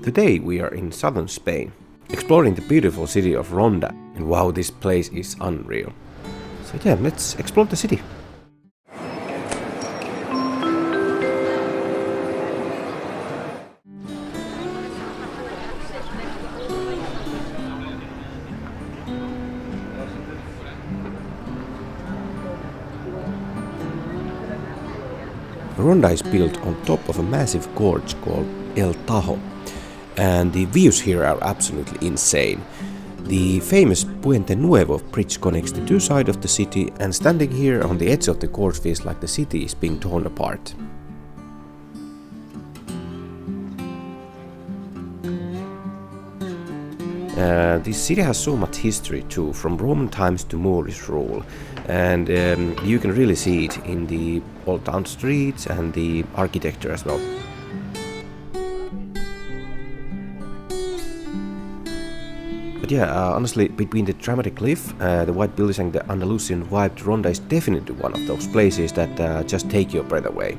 Today we are in southern Spain, exploring the beautiful city of Ronda, and wow, this place is unreal. So yeah, let's explore the city. Ronda is built on top of a massive gorge called El Tajo, and the views here are absolutely insane. The famous Puente Nuevo bridge connects the two sides of the city, and standing here on the edge of the gorge feels like the city is being torn apart. This city has so much history too, from Roman times to Moorish rule, and you can really see it in the old town streets and the architecture as well. But yeah, honestly, between the dramatic cliff, the white buildings and the Andalusian vibe, Ronda is definitely one of those places that just take your breath away.